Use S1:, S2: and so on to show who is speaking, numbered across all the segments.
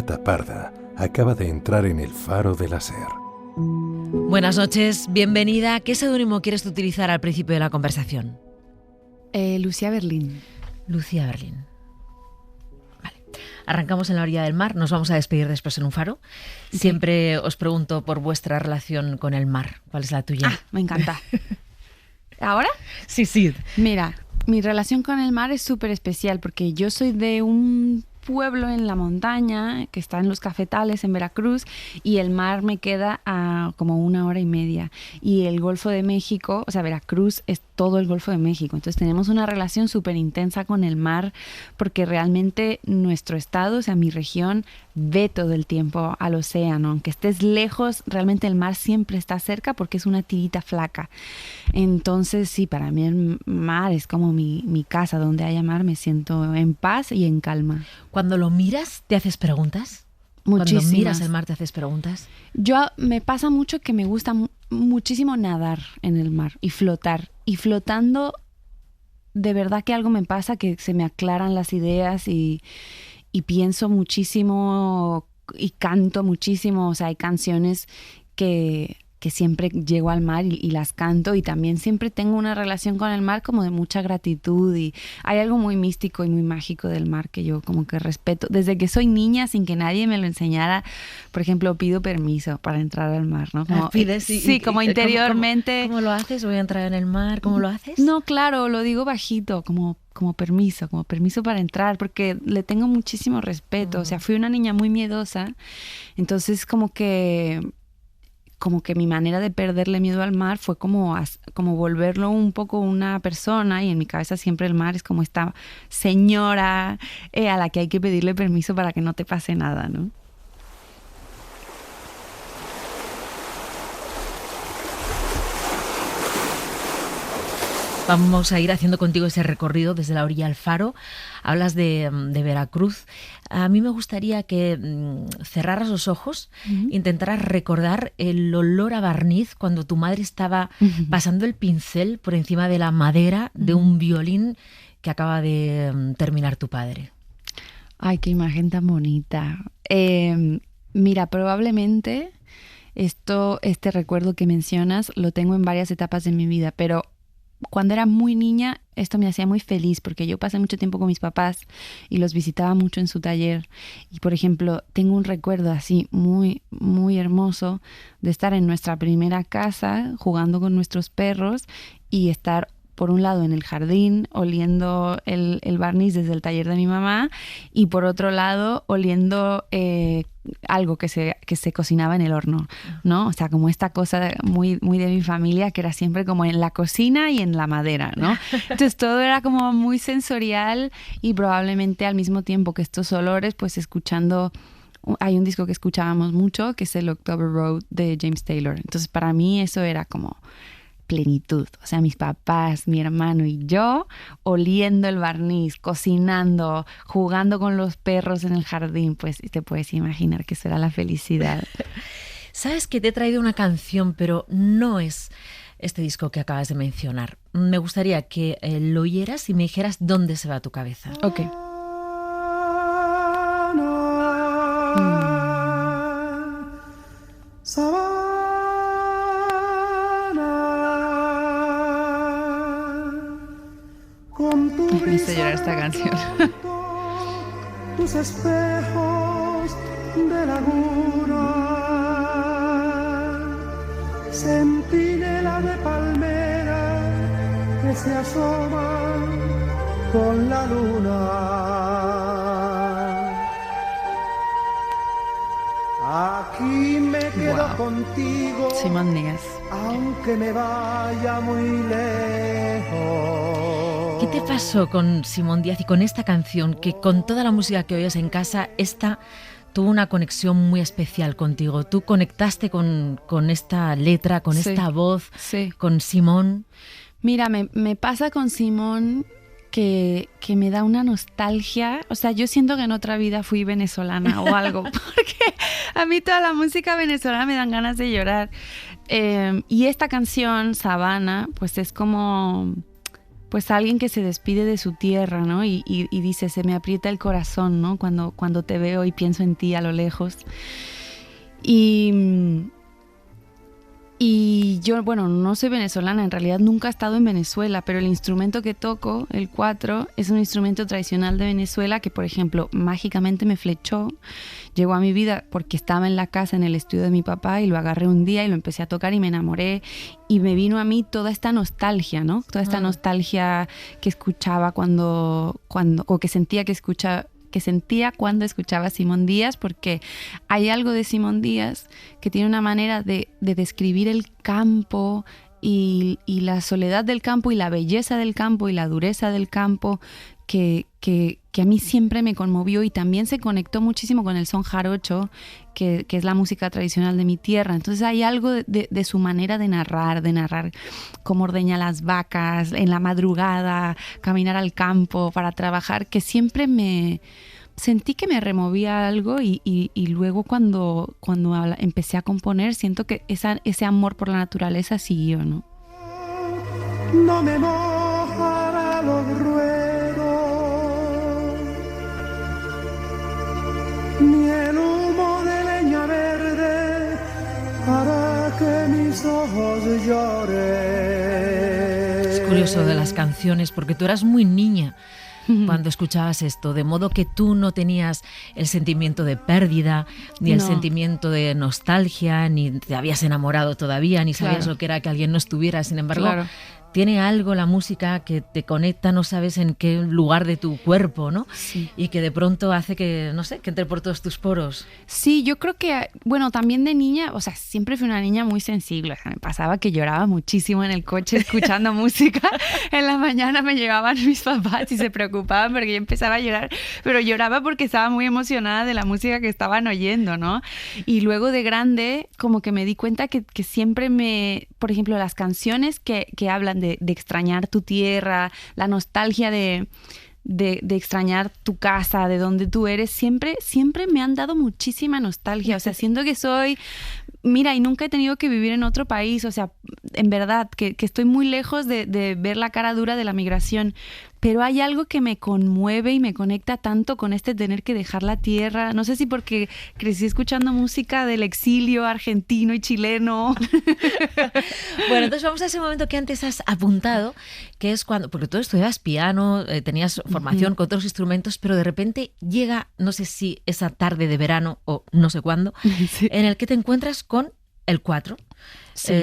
S1: Beata Parda acaba de entrar en el Faro de la SER.
S2: Buenas noches, bienvenida. ¿Qué seudónimo quieres utilizar al principio de la conversación?
S3: Lucía Berlín.
S2: Lucía Berlín. Vale. Arrancamos en la orilla del mar, nos vamos a despedir después en un faro. Siempre os pregunto por vuestra relación con el mar. ¿Cuál es la tuya?
S3: Me encanta. ¿Ahora?
S2: Sí.
S3: Mira, mi relación con el mar es súper especial porque yo soy de un pueblo en la montaña que está en los Cafetales, en Veracruz, y el mar me queda a como 1 hora y media. Y el Golfo de México, o sea, Veracruz es todo el Golfo de México. Entonces tenemos una relación súper intensa con el mar porque realmente nuestro estado, o sea, mi región, ve todo el tiempo al océano. Aunque estés lejos, realmente el mar siempre está cerca porque es una tirita flaca. Entonces, sí, para mí el mar es como mi casa. Donde haya mar me siento en paz y en calma.
S2: Cuando lo miras, ¿te haces preguntas?
S3: Muchísimas.
S2: Cuando miras el mar, ¿te haces preguntas?
S3: Me pasa mucho que me gusta muchísimo nadar en el mar y flotar. Y flotando, de verdad que algo me pasa, que se me aclaran las ideas y pienso muchísimo y canto muchísimo. O sea, hay canciones que siempre llego al mar y las canto, y también siempre tengo una relación con el mar como de mucha gratitud, y hay algo muy místico y muy mágico del mar que yo como que respeto. Desde que soy niña, sin que nadie me lo enseñara, por ejemplo, pido permiso para entrar al mar, ¿no? Como,
S2: ¿pides?
S3: Sí, como interiormente.
S2: ¿Cómo lo haces? ¿Voy a entrar en el mar? ¿Cómo lo haces?
S3: No, claro, lo digo bajito, como permiso para entrar, porque le tengo muchísimo respeto. O sea, fui una niña muy miedosa, entonces como que mi manera de perderle miedo al mar fue como volverlo un poco una persona, y en mi cabeza siempre el mar es como esta señora a la que hay que pedirle permiso para que no te pase nada, ¿no?
S2: Vamos a ir haciendo contigo ese recorrido desde la orilla al faro. Hablas de Veracruz. A mí me gustaría que cerraras los ojos, intentaras recordar el olor a barniz cuando tu madre estaba pasando el pincel por encima de la madera de un violín que acaba de terminar tu padre.
S3: Ay, qué imagen tan bonita. Mira, probablemente este recuerdo que mencionas lo tengo en varias etapas de mi vida, pero cuando era muy niña, esto me hacía muy feliz porque yo pasé mucho tiempo con mis papás y los visitaba mucho en su taller. Y, por ejemplo, tengo un recuerdo así muy, muy hermoso de estar en nuestra primera casa jugando con nuestros perros y estar, por un lado, en el jardín oliendo el barniz desde el taller de mi mamá, y por otro lado oliendo algo que se cocinaba en el horno, ¿no? O sea, como esta cosa muy, muy de mi familia, que era siempre como en la cocina y en la madera, ¿no? Entonces todo era como muy sensorial, y probablemente al mismo tiempo que estos olores, pues escuchando. Hay un disco que escuchábamos mucho que es el October Road de James Taylor. Entonces para mí eso era como plenitud. O sea, mis papás, mi hermano y yo oliendo el barniz, cocinando, jugando con los perros en el jardín, pues te puedes imaginar que eso era la felicidad.
S2: Sabes que te he traído una canción, pero no es este disco que acabas de mencionar. Me gustaría que lo oyeras y me dijeras dónde se va tu cabeza.
S3: Ok. Me hizo llorar esta canción.
S4: Tus espejos de laguna, centinela de palmera que se asoma con la luna. Aquí me quedo contigo,
S3: Simón Díaz.
S4: aunque me vaya muy lejos.
S2: ¿Qué te pasó con Simón Díaz y con esta canción, que con toda la música que oyes en casa, esta tuvo una conexión muy especial contigo? Tú conectaste con esta letra, con esta voz, con Simón.
S3: Mira, me pasa con Simón que me da una nostalgia. O sea, yo siento que en otra vida fui venezolana o algo, porque a mí toda la música venezolana me dan ganas de llorar. Y esta canción, Sabana, pues es como pues alguien que se despide de su tierra, ¿no? Y dice, se me aprieta el corazón, ¿no? Cuando te veo y pienso en ti a lo lejos. Y yo, bueno, no soy venezolana, en realidad nunca he estado en Venezuela, pero el instrumento que toco, el cuatro, es un instrumento tradicional de Venezuela que, por ejemplo, mágicamente me flechó, llegó a mi vida porque estaba en la casa, en el estudio de mi papá, y lo agarré un día y lo empecé a tocar y me enamoré, y me vino a mí toda esta nostalgia, ¿no? Toda esta nostalgia que escuchaba o que sentía cuando escuchaba a Simón Díaz, porque hay algo de Simón Díaz que tiene una manera de describir el campo y la soledad del campo y la belleza del campo y la dureza del campo que a mí siempre me conmovió, y también se conectó muchísimo con el son jarocho, que es la música tradicional de mi tierra. Entonces hay algo de su manera de narrar cómo ordeña las vacas en la madrugada, caminar al campo para trabajar, que siempre sentí que me removía algo, y luego cuando empecé a componer siento que ese amor por la naturaleza siguió, ¿no?
S4: No me mojará los ruedos, ni el humo de leña verde hará que mis ojos lloren.
S2: Es curioso de las canciones, porque tú eras muy niña cuando escuchabas esto, de modo que tú no tenías el sentimiento de pérdida, ni el sentimiento de nostalgia, ni te habías enamorado todavía, ni sabías lo que era que alguien no estuviera. Sin embargo, tiene algo la música que te conecta, no sabes en qué lugar de tu cuerpo, ¿no?
S3: Sí.
S2: Y que de pronto hace que, no sé, que entre por todos tus poros.
S3: Sí, yo creo que, bueno, también de niña, o sea, siempre fui una niña muy sensible. O sea, me pasaba que lloraba muchísimo en el coche escuchando música. En la mañana me llevaban mis papás y se preocupaban porque yo empezaba a llorar, pero lloraba porque estaba muy emocionada de la música que estaban oyendo, ¿no? Y luego de grande, como que me di cuenta que siempre por ejemplo, las canciones que hablan de extrañar tu tierra, la nostalgia de extrañar tu casa, de donde tú eres, siempre me han dado muchísima nostalgia. O sea, siento que mira, y nunca he tenido que vivir en otro país. O sea, en verdad, que estoy muy lejos de ver la cara dura de la migración. Pero hay algo que me conmueve y me conecta tanto con tener que dejar la tierra. No sé si porque crecí escuchando música del exilio argentino y chileno.
S2: Bueno, entonces vamos a ese momento que antes has apuntado, que es cuando, porque tú estudiabas piano, tenías formación con otros instrumentos, pero de repente llega, no sé si esa tarde de verano o no sé cuándo, en el que te encuentras con el cuatro. Sí.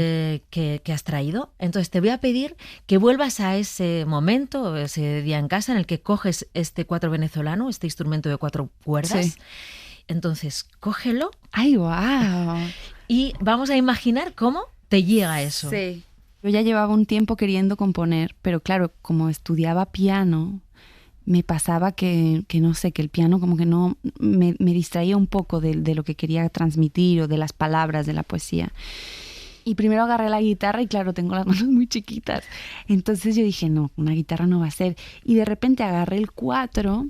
S2: Que has traído. Entonces te voy a pedir que vuelvas a ese momento, ese día en casa en el que coges este cuatro venezolano, este instrumento de 4 cuerdas. Sí. Entonces cógelo.
S3: ¡Ay, wow!
S2: Y vamos a imaginar cómo te llega eso.
S3: Sí. Yo ya llevaba un tiempo queriendo componer, pero claro, como estudiaba piano, me pasaba que no sé, que el piano como que no me distraía un poco de lo que quería transmitir o de las palabras de la poesía. Y primero agarré la guitarra y claro, tengo las manos muy chiquitas. Entonces yo dije, no, una guitarra no va a ser. Y de repente agarré el cuatro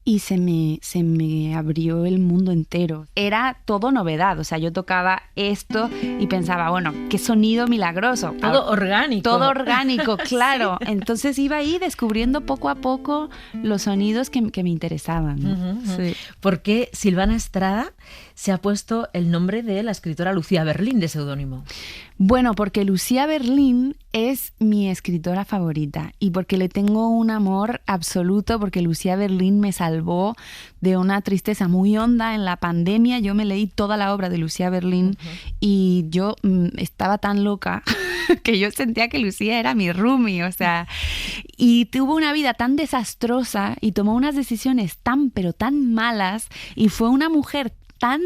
S3: y se me abrió el mundo entero. Era todo novedad, o sea, yo tocaba esto y pensaba, bueno, qué sonido milagroso.
S2: Todo orgánico.
S3: Todo orgánico, claro. Sí. Entonces iba ahí descubriendo poco a poco los sonidos que me interesaban, ¿no? Sí.
S2: ¿Por qué Silvana Estrada se ha puesto el nombre de la escritora Lucía Berlín de seudónimo?
S3: Bueno, porque Lucía Berlín es mi escritora favorita y porque le tengo un amor absoluto, porque Lucía Berlín me salvó de una tristeza muy honda en la pandemia. Yo me leí toda la obra de Lucía Berlín y yo estaba tan loca que yo sentía que Lucía era mi roomie, o sea, y tuvo una vida tan desastrosa y tomó unas decisiones pero tan malas, y fue una mujer tan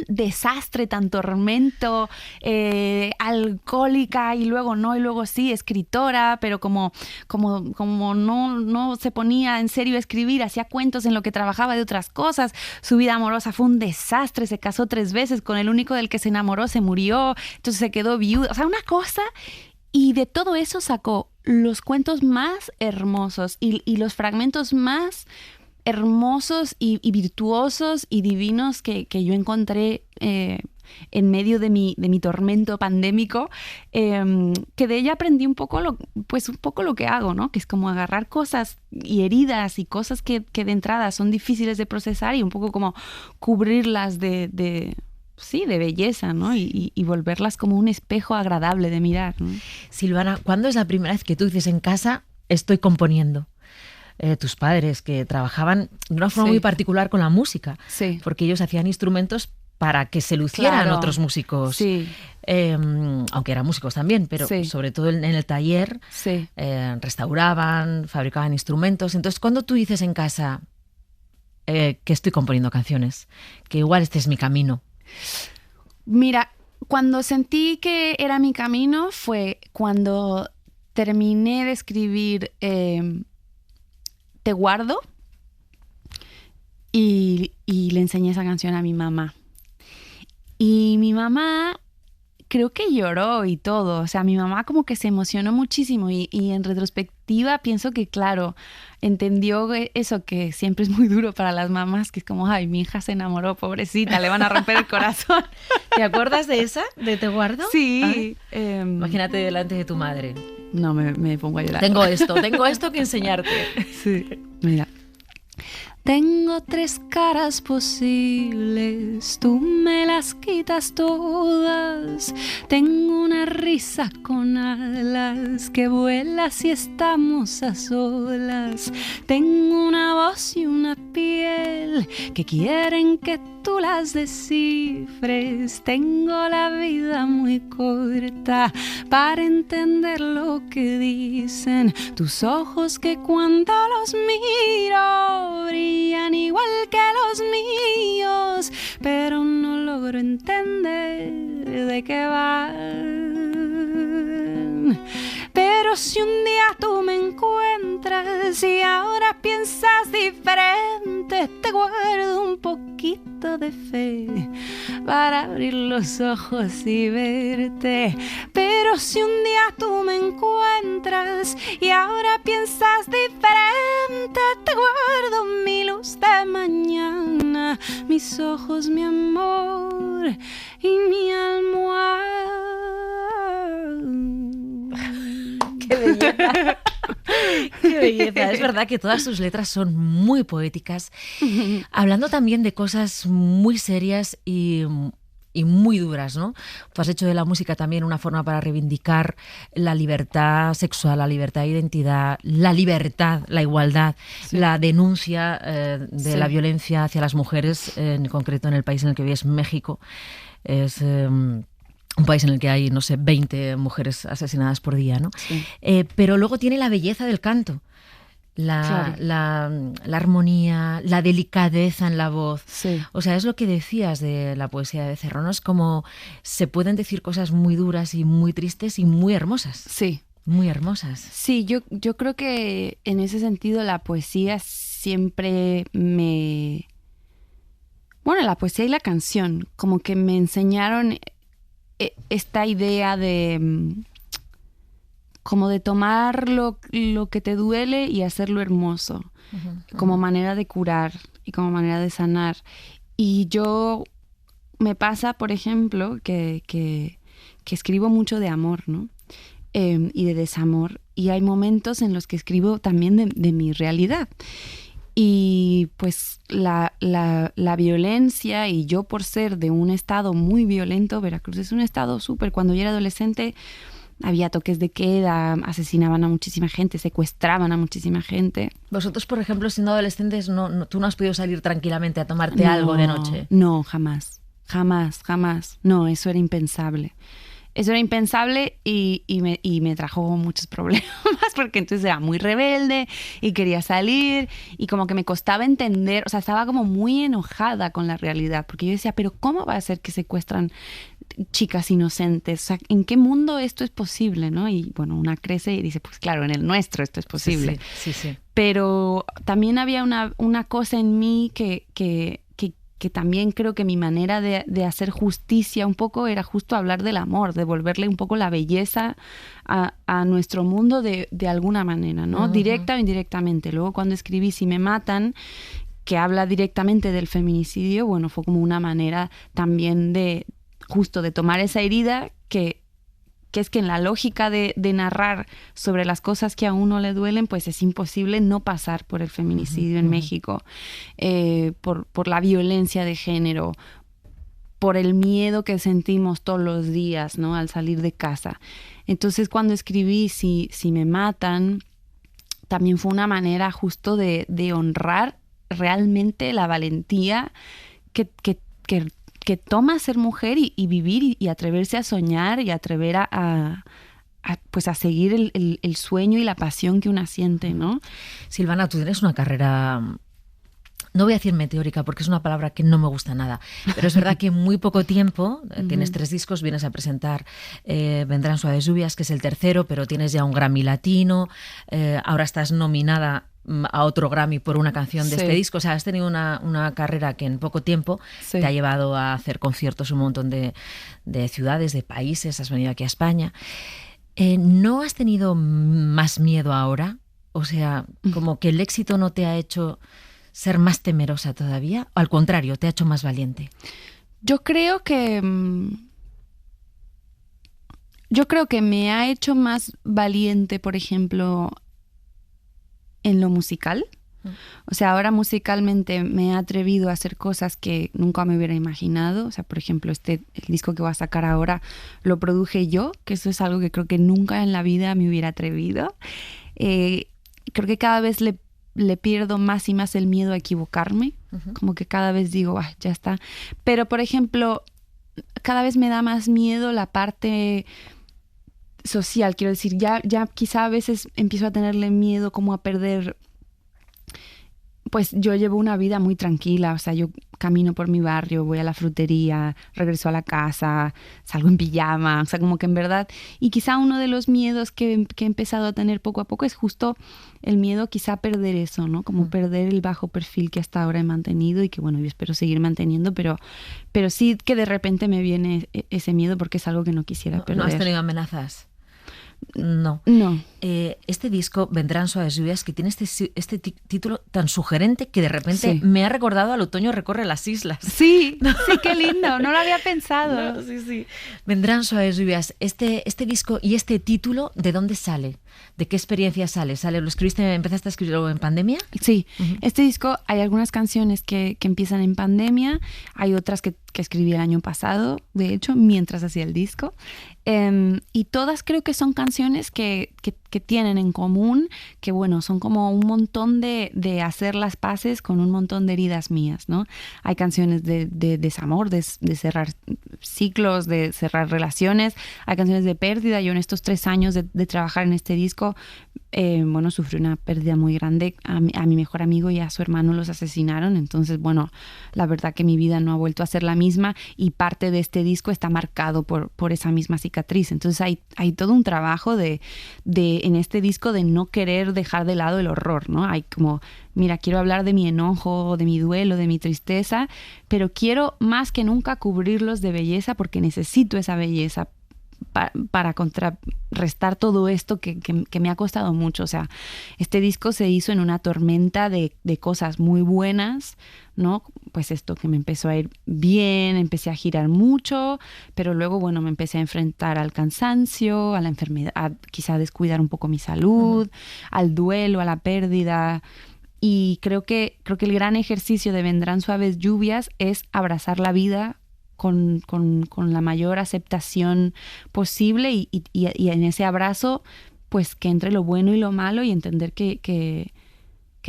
S3: desastre, tan tormento, alcohólica y luego sí, escritora, pero como no se ponía en serio a escribir, hacía cuentos en lo que trabajaba de otras cosas. Su vida amorosa fue un desastre, se casó 3 veces, con el único del que se enamoró se murió, entonces se quedó viuda, o sea, una cosa. Y de todo eso sacó los cuentos más hermosos y los fragmentos más hermosos y virtuosos y divinos que yo encontré en medio de mi tormento pandémico, que de ella aprendí un poco lo que hago, ¿no? Que es como agarrar cosas y heridas y cosas que de entrada son difíciles de procesar y un poco como cubrirlas de belleza, ¿no? Y volverlas como un espejo agradable de mirar, ¿no?
S2: Silvana, ¿cuándo es la primera vez que tú dices en casa estoy componiendo? Tus padres que trabajaban de una forma muy particular con la música, porque ellos hacían instrumentos para que se lucieran otros músicos, aunque eran músicos también, pero sobre todo en el taller, restauraban, fabricaban instrumentos. Entonces, cuando tú dices en casa que estoy componiendo canciones, que igual este es mi camino.
S3: Mira, cuando sentí que era mi camino fue cuando terminé de escribir Te guardo y le enseñé esa canción a mi mamá. Y mi mamá creo que lloró y todo. O sea, mi mamá como que se emocionó muchísimo y en retrospectiva pienso que, claro, entendió eso que siempre es muy duro para las mamás, que es como, ay, mi hija se enamoró, pobrecita, le van a romper el corazón.
S2: ¿Te acuerdas de esa? ¿De Te guardo?
S3: Sí.
S2: Imagínate delante de tu madre.
S3: No, me pongo a llorar.
S2: Tengo esto que enseñarte.
S3: Sí, mira. Tengo 3 caras posibles, tú me las quitas todas. Tengo una risa con alas que vuela si estamos a solas. Tengo una voz y una piel que quieren que tú las descifres. Tengo la vida muy corta para entender lo que dicen tus ojos, que cuando los miro brillan igual que los míos, pero no logro entender de qué van. Pero si un día tú me encuentras y ahora piensas diferente, te guardo un poquito de fe para abrir los ojos y verte. Pero si un día tú me encuentras y ahora piensas diferente, te guardo mi luz de mañana, mis ojos, mi amor y mi almohada.
S2: ¡Qué belleza! ¡Qué belleza! Es verdad que todas sus letras son muy poéticas, hablando también de cosas muy serias y muy duras, ¿no? Tú has hecho de la música también una forma para reivindicar la libertad sexual, la libertad de identidad, la libertad, la igualdad, la denuncia de la violencia hacia las mujeres, en concreto en el país en el que vives, México. Es un país en el que hay, no sé, 20 mujeres asesinadas por día, ¿no? Sí. Pero luego tiene la belleza del canto, la armonía, la delicadeza en la voz. Sí. O sea, es lo que decías de la poesía de Becerro, ¿no? Es como se pueden decir cosas muy duras y muy tristes y muy hermosas.
S3: Sí.
S2: Muy hermosas.
S3: Sí, yo creo que en ese sentido la poesía siempre me... Bueno, la poesía y la canción como que me enseñaron esta idea de como de tomar lo que te duele y hacerlo hermoso, como manera de curar y como manera de sanar. Y yo me pasa, por ejemplo, que escribo mucho de amor, ¿no? Y de desamor. Y hay momentos en los que escribo también de mi realidad. Y pues la violencia, y yo por ser de un estado muy violento, Veracruz es un estado súper, cuando yo era adolescente había toques de queda, asesinaban a muchísima gente, secuestraban a muchísima gente.
S2: Vosotros, por ejemplo, siendo adolescentes, tú no has podido salir tranquilamente a tomarte algo de noche.
S3: No, jamás. No, eso era impensable. Eso era impensable y me trajo muchos problemas porque entonces era muy rebelde y quería salir y como que me costaba entender, o sea, estaba como muy enojada con la realidad porque yo decía, pero ¿cómo va a ser que secuestran chicas inocentes? O sea, ¿en qué mundo esto es posible, no? Y bueno, una crece y dice, pues claro, en el nuestro esto es posible.
S2: Sí.
S3: Pero también había una cosa en mí que también creo que mi manera de hacer justicia un poco era justo hablar del amor, devolverle un poco la belleza a nuestro mundo de alguna manera, ¿no? Uh-huh. Directa o indirectamente. Luego cuando escribí Si me matan, que habla directamente del feminicidio, bueno, fue como una manera también de justo de tomar esa herida que es que en la lógica de narrar sobre las cosas que a uno le duelen, pues es imposible no pasar por el feminicidio en México, por la violencia de género, por el miedo que sentimos todos los días, ¿no? Al salir de casa. Entonces, cuando escribí Si me matan, también fue una manera justo de honrar realmente la valentía que toma ser mujer y vivir y atreverse a soñar y atrever a seguir el sueño y la pasión que una siente, ¿no?
S2: Silvana, tú tienes una carrera, no voy a decir meteórica porque es una palabra que no me gusta nada, pero es verdad que en muy poco tiempo, tienes 3 discos, vienes a presentar Vendrán suaves lluvias, que es el tercero, pero tienes ya un Grammy Latino, ahora estás nominada a otro Grammy por una canción de este disco. O sea, has tenido una carrera que en poco tiempo te ha llevado a hacer conciertos en un montón de ciudades, de países, has venido aquí a España. ¿No has tenido más miedo ahora? O sea, como que el éxito no te ha hecho ser más temerosa todavía, o al contrario, te ha hecho más valiente.
S3: Yo creo que me ha hecho más valiente, por ejemplo, en lo musical. O sea, ahora musicalmente me he atrevido a hacer cosas que nunca me hubiera imaginado. O sea, por ejemplo, el disco que voy a sacar ahora lo produje yo, que eso es algo que creo que nunca en la vida me hubiera atrevido. Creo que cada vez le pierdo más y más el miedo a equivocarme. Como que cada vez digo, ya está. Pero, por ejemplo, cada vez me da más miedo la parte social. Quiero decir, ya quizá a veces empiezo a tenerle miedo como a perder. Pues yo llevo una vida muy tranquila, o sea, yo camino por mi barrio, voy a la frutería, regreso a la casa, salgo en pijama, o sea, como que en verdad. Y quizá uno de los miedos que he empezado a tener poco a poco es justo el miedo quizá a perder eso, ¿no? Como perder el bajo perfil que hasta ahora he mantenido y que, bueno, yo espero seguir manteniendo, pero sí que de repente me viene ese miedo porque es algo que no quisiera perder.
S2: ¿No has tenido amenazas? No. Este disco, Vendrán suaves lluvias, que tiene este título tan sugerente que de repente me ha recordado al Otoño recorre las islas.
S3: Sí, sí, qué lindo, no lo había pensado.
S2: No, sí. Vendrán suaves lluvias. Este disco y este título, ¿de dónde sale? ¿De qué experiencia sale? ¿Lo escribiste, empezaste a escribirlo en pandemia? Sí,
S3: Este disco hay algunas canciones que empiezan en pandemia, hay otras que escribí el año pasado, de hecho, mientras hacía el disco. Y todas creo que son canciones que tienen en común, que bueno, son como un montón de hacer las paces con un montón de heridas mías, ¿no? Hay canciones de desamor, de cerrar ciclos, de cerrar relaciones, hay canciones de pérdida. Yo en estos 3 años de trabajar en este disco, sufrí una pérdida muy grande. A mi mejor amigo y a su hermano los asesinaron, entonces, bueno, la verdad que mi vida no ha vuelto a ser la misma y parte de este disco está marcado por esa misma cicatriz. Entonces hay todo un trabajo en este disco de no querer dejar de lado el horror, ¿no? Hay como, mira, quiero hablar de mi enojo, de mi duelo, de mi tristeza, pero quiero más que nunca cubrirlos de belleza porque necesito esa belleza para contrarrestar todo esto que me ha costado mucho. O sea, este disco se hizo en una tormenta de cosas muy buenas, ¿no? Pues esto que me empezó a ir bien, empecé a girar mucho, pero luego, bueno, me empecé a enfrentar al cansancio, a la enfermedad, quizá a descuidar un poco mi salud, al duelo, a la pérdida. Y creo que el gran ejercicio de Vendrán suaves lluvias es abrazar la vida con la mayor aceptación posible y en ese abrazo, pues que entre lo bueno y lo malo y entender que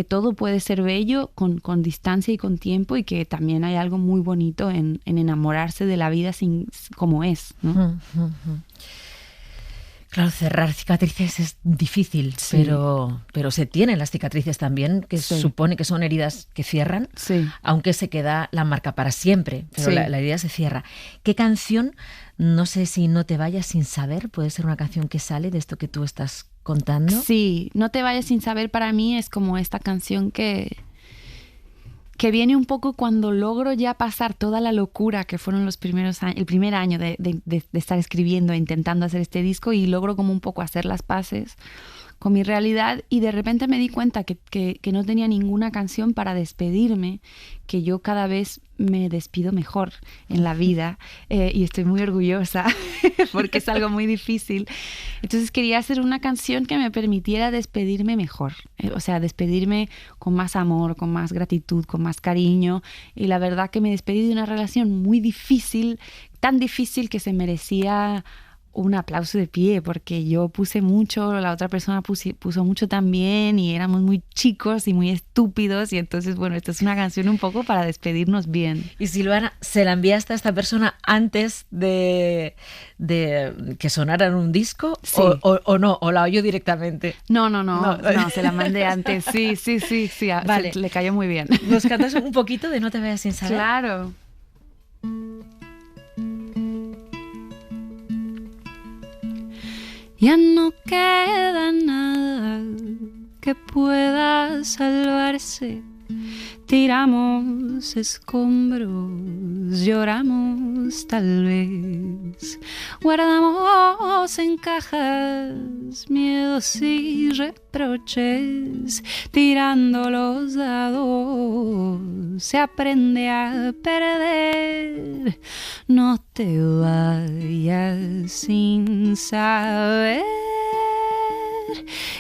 S3: todo puede ser bello con distancia y con tiempo y que también hay algo muy bonito en enamorarse de la vida como es, ¿no?
S2: Claro, cerrar cicatrices es difícil, pero se tienen las cicatrices también, que supone que son heridas que cierran, aunque se queda la marca para siempre, pero la herida se cierra. ¿Qué canción, no sé si No te vayas sin saber, puede ser una canción que sale de esto que tú estás contando? Sí,
S3: No te vayas sin saber para mí es como esta canción que viene un poco cuando logro ya pasar toda la locura que fueron los primeros años, el primer año de estar escribiendo e intentando hacer este disco y logro como un poco hacer las paces con mi realidad, y de repente me di cuenta que no tenía ninguna canción para despedirme, que yo cada vez me despido mejor en la vida, y estoy muy orgullosa porque es algo muy difícil. Entonces quería hacer una canción que me permitiera despedirme mejor, o sea, despedirme con más amor, con más gratitud, con más cariño, y la verdad que me despedí de una relación muy difícil, tan difícil que se merecía un aplauso de pie, porque yo puse mucho, la otra persona puso mucho también, y éramos muy chicos y muy estúpidos, y entonces, bueno, esta es una canción un poco para despedirnos bien.
S2: Y Silvana, ¿se la enviaste a esta persona antes de que sonara en un disco?
S3: Sí.
S2: ¿O no? ¿O la oyó directamente?
S3: No, se la mandé antes. Sí,
S2: vale.
S3: Le cayó muy bien.
S2: ¿Nos cantas un poquito de No te vayas sin saber?
S3: Claro. Ya no queda nada que pueda salvarse. Tiramos escombros, lloramos tal vez. Guardamos en cajas miedos y reproches. Tirando los dados se aprende a perder. No te vayas sin saber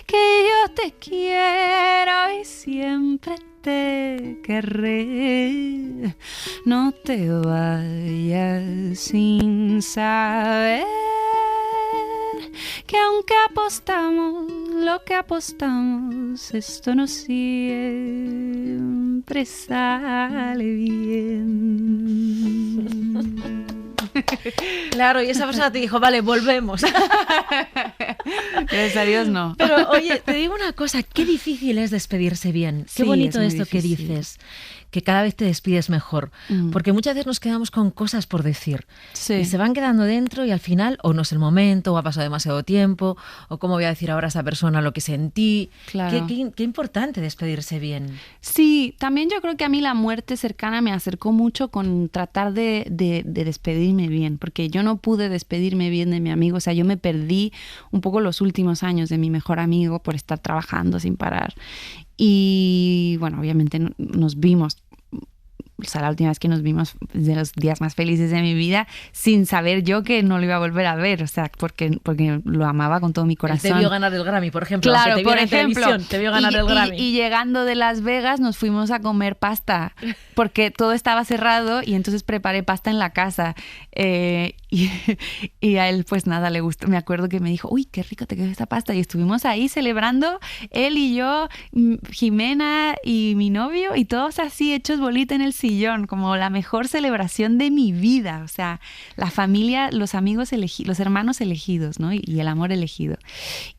S3: que yo te quiero y siempre te querré. No te vayas sin saber que aunque apostamos lo que apostamos, esto no siempre sale bien.
S2: Claro, y esa persona te dijo, vale, volvemos.
S3: Gracias a Dios, no.
S2: Pero oye, te digo una cosa, qué difícil es despedirse bien. Qué
S3: Sí,
S2: bonito
S3: es muy
S2: esto que
S3: difícil.
S2: dices, que cada vez te despides mejor. Porque muchas veces nos quedamos con cosas por decir.
S3: Sí.
S2: Y se van quedando dentro y al final o no es el momento, o ha pasado demasiado tiempo, o cómo voy a decir ahora a esa persona lo que sentí.
S3: Claro.
S2: Qué importante despedirse bien.
S3: Sí, también yo creo que a mí la muerte cercana me acercó mucho con tratar de despedirme bien, porque yo no pude despedirme bien de mi amigo. O sea, yo me perdí un poco los últimos años de mi mejor amigo por estar trabajando sin parar. Y bueno, obviamente nos vimos, o sea, la última vez que nos vimos, de los días más felices de mi vida, sin saber yo que no lo iba a volver a ver, o sea, porque lo amaba con todo mi corazón.
S2: Él te vio ganar el Grammy, por ejemplo.
S3: Claro,
S2: aunque te
S3: por
S2: viera en
S3: ejemplo,
S2: televisión, te vio ganar el Grammy.
S3: Y llegando de Las Vegas nos fuimos a comer pasta, porque todo estaba cerrado, y entonces preparé pasta en la casa. Y a él, pues nada, le gustó. Me acuerdo que me dijo, uy, qué rico te quedó esta pasta. Y estuvimos ahí celebrando, él y yo, Jimena y mi novio, y todos así hechos bolita en el sillón, como la mejor celebración de mi vida. O sea, la familia, los amigos los hermanos elegidos, ¿no? Y el amor elegido.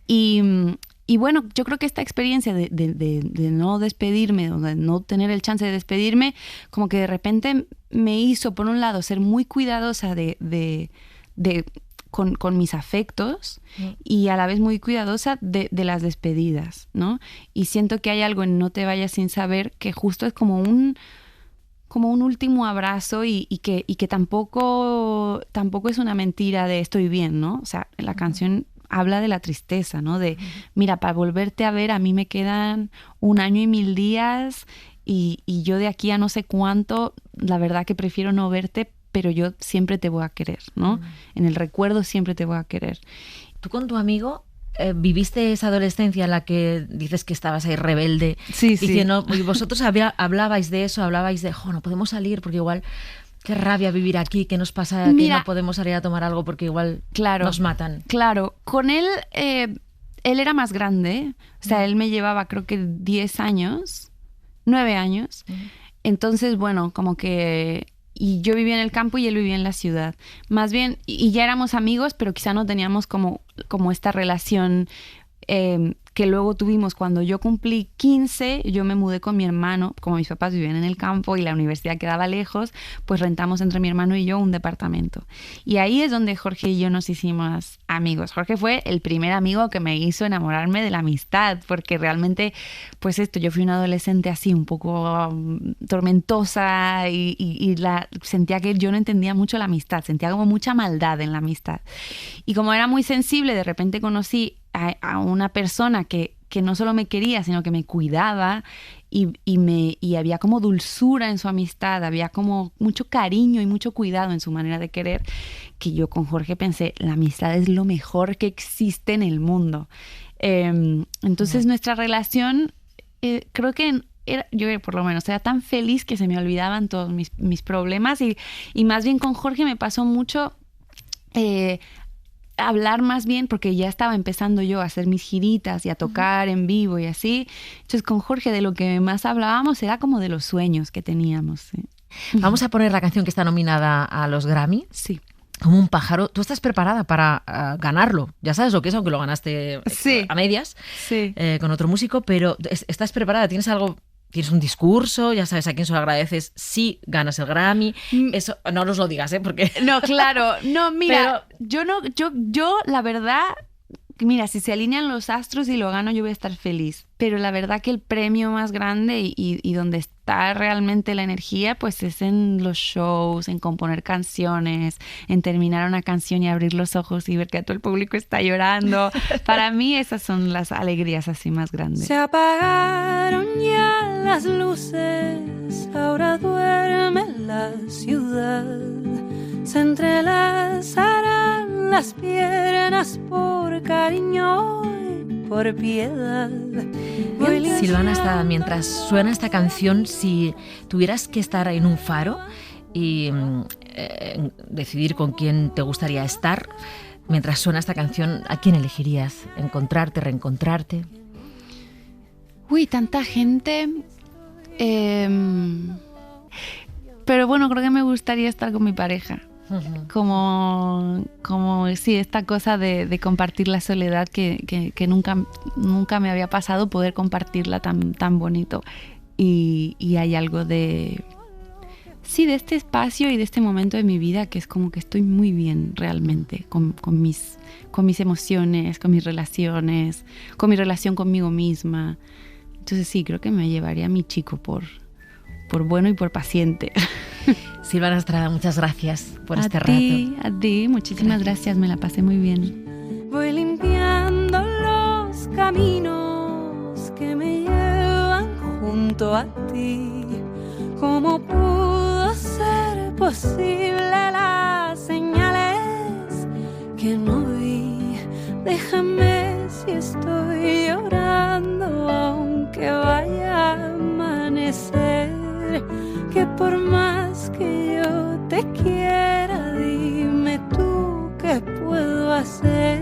S3: Y bueno, yo creo que esta experiencia de no despedirme, o de no tener el chance de despedirme, como que de repente me hizo, por un lado, ser muy cuidadosa con mis afectos, y a la vez muy cuidadosa de las despedidas, ¿no? Y siento que hay algo en No te vayas sin saber que justo es como un último abrazo, y que tampoco es una mentira de estoy bien, ¿no? O sea, la canción habla de la tristeza, ¿no? De, mira, para volverte a ver a mí me quedan 1 año y 1000 días, y yo de aquí a no sé cuánto, la verdad que prefiero no verte, pero yo siempre te voy a querer, ¿no? En el recuerdo siempre te voy a querer.
S2: Tú con tu amigo viviste esa adolescencia en la que dices que estabas ahí rebelde,
S3: Sí.
S2: diciendo, y vosotros hablabais de eso, hablabais de, no podemos salir porque igual, qué rabia vivir aquí, qué nos pasa, que no podemos salir a tomar algo porque igual nos matan.
S3: Claro, con él, él era más grande, o sea, él me llevaba creo que 10 años, 9 años, entonces bueno, como que... Y yo vivía en el campo y él vivía en la ciudad. Más bien, y ya éramos amigos, pero quizá no teníamos como esta relación que luego tuvimos. Cuando yo cumplí 15, yo me mudé con mi hermano. Como mis papás vivían en el campo y la universidad quedaba lejos, pues rentamos entre mi hermano y yo un departamento. Y ahí es donde Jorge y yo nos hicimos amigos. Jorge fue el primer amigo que me hizo enamorarme de la amistad, porque realmente, pues yo fui una adolescente así, un poco tormentosa, y sentía que yo no entendía mucho la amistad, sentía como mucha maldad en la amistad. Y como era muy sensible, de repente conocí a una persona que no solo me quería, sino que me cuidaba y había como dulzura en su amistad, había como mucho cariño y mucho cuidado en su manera de querer, que yo con Jorge pensé, la amistad es lo mejor que existe en el mundo. Entonces nuestra relación, creo que yo por lo menos era tan feliz que se me olvidaban todos mis problemas y más bien con Jorge me pasó mucho hablar más bien, porque ya estaba empezando yo a hacer mis giritas y a tocar en vivo y así. Entonces con Jorge de lo que más hablábamos era como de los sueños que teníamos. ¿Sí?
S2: Vamos a poner la canción que está nominada a los Grammy.
S3: Sí.
S2: Como un pájaro. ¿Tú estás preparada para ganarlo? Ya sabes lo que es, aunque lo ganaste a medias con otro músico, pero ¿estás preparada? ¿Tienes algo? ¿Tienes un discurso? ¿Ya sabes a quién se lo agradeces si ganas el Grammy? Eso no nos lo digas, porque...
S3: No, claro. No, mira, yo la verdad, mira, si se alinean los astros y lo gano, yo voy a estar feliz. Pero la verdad que el premio más grande y donde está realmente la energía, pues es en los shows, en componer canciones, en terminar una canción y abrir los ojos y ver que todo el público está llorando. Para mí esas son las alegrías así más grandes.
S5: Se apagaron ya las luces, ahora duerme la ciudad. Se entrelazarán las piernas por cariño y por piedad.
S2: Silvana, mientras suena esta canción, si tuvieras que estar en un faro y decidir con quién te gustaría estar, mientras suena esta canción, ¿a quién elegirías? ¿Encontrarte, reencontrarte?
S3: Uy, tanta gente. Pero bueno, creo que me gustaría estar con mi pareja. Como sí, esta cosa de compartir la soledad que nunca me había pasado, poder compartirla tan bonito. Y hay algo de este espacio y de este momento de mi vida que es como que estoy muy bien realmente con mis emociones, con mis relaciones, con mi relación conmigo misma. Entonces sí, creo que me llevaría a mi chico por bueno y por paciente.
S2: Silvana Estrada, muchas gracias por este
S3: rato. A ti, muchísimas gracias, me la pasé muy bien.
S5: Voy limpiando los caminos que me llevan junto a ti. ¿Cómo pudo ser posible las señales que no vi? Déjame si estoy llorando, aunque vaya a amanecer. Que por más que yo te quiera, dime tú qué puedo hacer.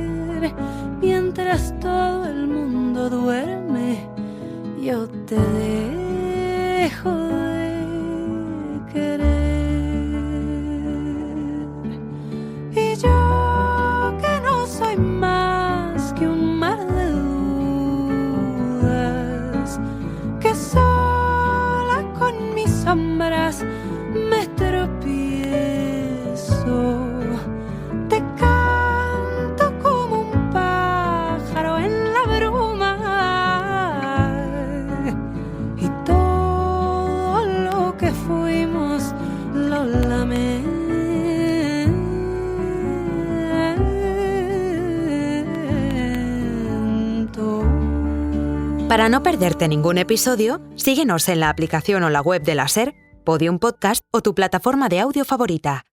S5: Mientras todo el mundo duerme, yo te dejo de querer. Y yo que no soy más que un mar de dudas, que sola con mis sombras me tropiezo. Te canto como un pájaro en la bruma, y todo lo que fuimos lo lamento.
S6: Para no perderte ningún episodio, síguenos en la aplicación o la web de la SER, Podium Podcast o tu plataforma de audio favorita.